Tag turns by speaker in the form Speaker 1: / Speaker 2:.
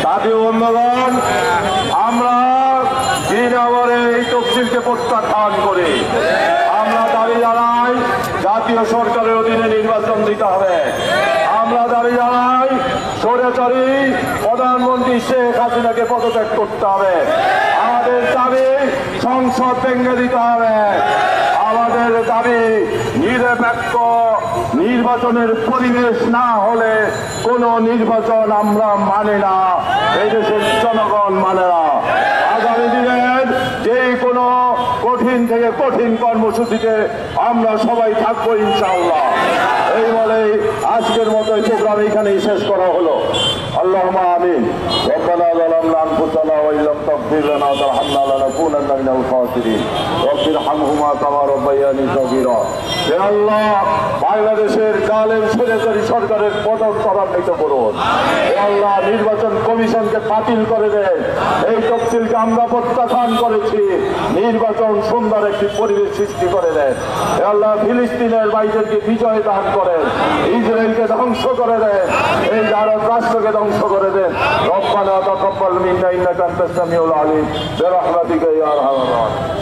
Speaker 1: জাতীয় বন্ধুগণ, আমরা শ্রীনগরে এই তফসিলকে প্রত্যাখ্যান করে আমরা দাবি জানাই জাতীয় সরকারের অধীনে নির্বাচন দিতে হবে। আমরা দাবি জানাই স্বৈরাচারী প্রধানমন্ত্রী শেখ হাসিনাকে পদত্যাগ করতে হবে। আমাদের দাবি সংসদ ভেঙে দিতে হবে। আমাদের দাবি নিরপেক্ষ নির্বাচনের পরিবেশ না হলে কোনো নির্বাচন আমরা মানি না, এই দেশের জনগণ মানে না। আগামী দিনের যে কোনো কঠিন থেকে কঠিন কর্মসূচিতে আমরা সবাই থাকবো ইনশাআল্লাহ। এই বলে আজকের মতো এই প্রোগ্রাম এখানেই শেষ করা হলো। আল্লাহুম্মা আমিন। রব্বানা যালামনা আনফুসানা ওয়া ইল্লাম তাগফির লানা ওয়া তারহামনা লানাকুনান্না মিনাল খাসিরিন। রব্বিরহামহুমা কামা রাব্বায়ানি সগীরা। হে আল্লাহ, বাংলাদেশের জালেম স্বৈরাচারী সরকারের পতন ত্বরান্বিত করুন। হে আল্লাহ, নির্বাচন কমিশনকে বাতিল করে দেন। এই তফসিলকে আমরা প্রত্যাখ্যান করেছি। নির্বাচন সুন্দর একটি পরিবেশ সৃষ্টি করে দেন। হে আল্লাহ, ফিলিস্তিনের ভাইদেরকে বিজয় দান করেন, ইসরায়েলকে ধ্বংস করে দেন, এই আরব রাষ্ট্রকে ধ্বংস করে দেন। রব্বানা তাকাব্বাল মিন্না ইন্নাকা আনতাস সামিউল আলিম বিরহমাতিকা ইয়া আরহামার রাহিমিন।